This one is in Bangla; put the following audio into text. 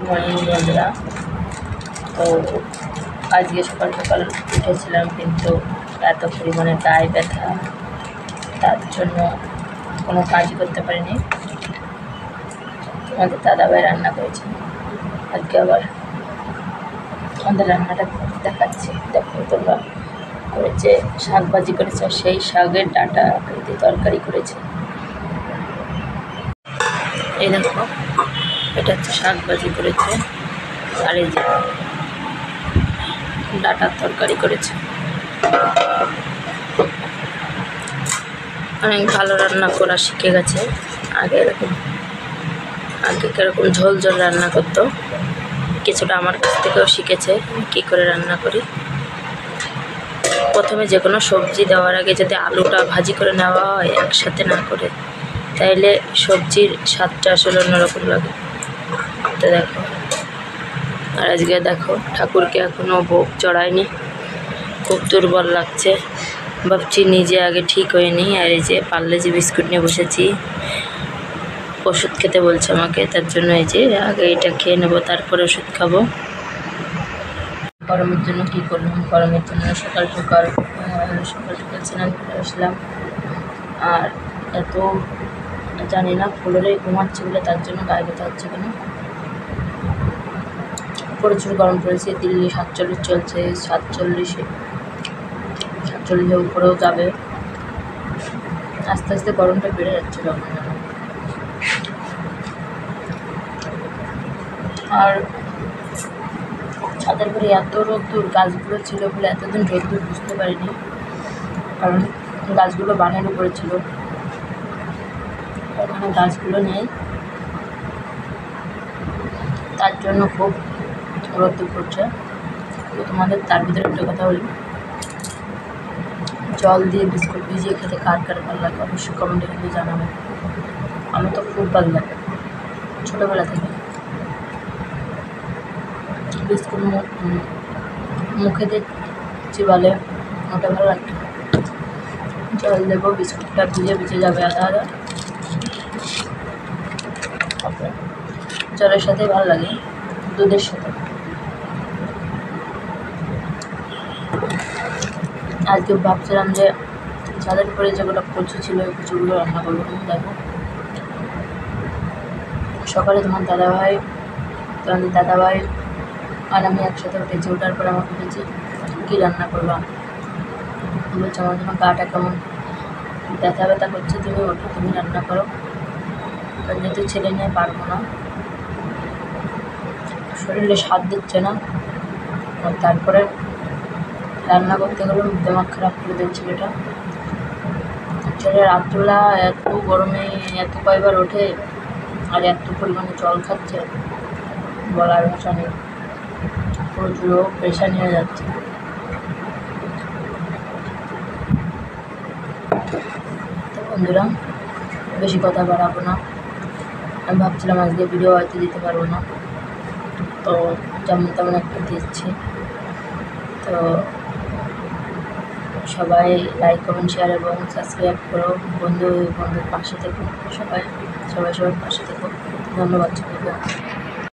মর্নিং বন্ধুরা। তো আজকে সকাল সকাল উঠেছিলাম, কিন্তু এত পরিমাণে গায়ে ব্যথা, তার জন্য কোনো কাজই করতে পারিনি। আমাদের দাদাভাই রান্না করেছে আজকে, আবার আমাদের রান্নাটা দেখাচ্ছি। দেখো তোমরা, করেছে শাক ভাজি করেছে, আর সেই শাকের ডাঁটা দিয়ে তরকারি করেছে। এই দেখো, এটা হচ্ছে শাক ভাজি করেছে, আর এই যে ডাঁটার তরকারি করেছে। অনেক ভালো রান্না করা শিখে গেছে। আগে কিরকম ঝোল ঝোল রান্না করতো, কিছুটা আমার কাছ থেকেও শিখেছে কী করে রান্না করি। প্রথমে যে কোনো সবজি দেওয়ার আগে যদি আলুটা ভাজি করে নেওয়া হয় একসাথে না করে, তাইলে সবজির স্বাদটা আসলে অন্যরকম লাগে। তো দেখো, আর আজকে দেখো ঠাকুরকে এখনও ভোগ চড়ায়নি, খুব দুর্বল লাগছে। ভাবছি নিজে আগে ঠিক হয়ে নিই। আর এই যে পার্লেজি বিস্কুট নিয়ে বসেছি, ওষুধ খেতে বলছে আমাকে, তার জন্য এই যে আগে এটা খেয়ে নেবো, তারপরে ওষুধ খাবো। গরমের জন্য কী করলাম, গরমের জন্য সকাল সকাল স্নান করে আসলাম। আর এত জানি না ফ্লোরে ঘুমাচ্ছে বলে তার জন্য গায়ে ব্যথা হচ্ছে কেন। প্রচুর গরম পড়েছে, দিল্লি 47 চলছে, 47-এর উপরেও যাবে। আস্তে আস্তে গরমটা বেড়ে যাচ্ছে যখন। আর ছাদের পরে এত রোদ্দুর, গাছগুলো ছিল বলে এতদিন রোদ্দুর বুঝতে পারিনি, কারণ গাছগুলো বানের উপরে ছিল, ওখানে গাছগুলো নেই, তার জন্য খুব রোদ্দুর পড়ছে। তো তোমাদের তার ভিতরে একটা কথা বলি, জল দিয়ে বিস্কুট ভিজিয়ে খেতে কার কার ভালো লাগে অবশ্যই কমেন্টে কিন্তু জানাবেন। আমি তো খুব ভালো লাগে, ছোটোবেলা থেকে বিস্কুট মুখে দিয়ে চিবালে ওটা ভালো লাগতো। জল দেবো, বিস্কুটটা ভিজে যাবে আধা আধা, জলের সাথে ভালো লাগে, দুধের সাথে। আজকে ভাবছিলাম যে ছাদের উপরে যেগুলো কচু ছিল, ওই কচুগুলো রান্না করবো। দেখো, সকালে তোমাদের দাদাভাই আর আমি একসাথে উঠেছি। ওঠার পর আমাকে বলছি কী রান্না করবা, বলছে আমার জন্য গাটা কেমন ব্যথা করছে, তুমি ওঠো, তুমি রান্না করো, কারণ যেহেতু ছেলে নিয়ে পারবো না, শরীরে স্বাদ দিচ্ছে না। তারপরে রান্না করতে গেলে দিমাগ খারাপ করে দেয় ছেলেটা। ছেলে রাত্রিবেলা এত গরমে এত কয়বার ওঠে, আর এত পরিমাণে জল খাচ্ছে, বলার ভাষা নেই। প্রচুর প্রেশার নিয়ে যাচ্ছে। তো বন্ধুরা, বেশি কথা বাড়াবো না। আমি ভাবছিলাম আজকে ভিডিও হয়তো দিতে পারবো না, তো যেমন তেমন একটা দিচ্ছি। তো সবাই লাইক, কমেন্ট, শেয়ার এবং সাবস্ক্রাইব করো। বন্ধুর পাশে থেকো, সবাই পাশে থেকো। ধন্যবাদ সবাইকে।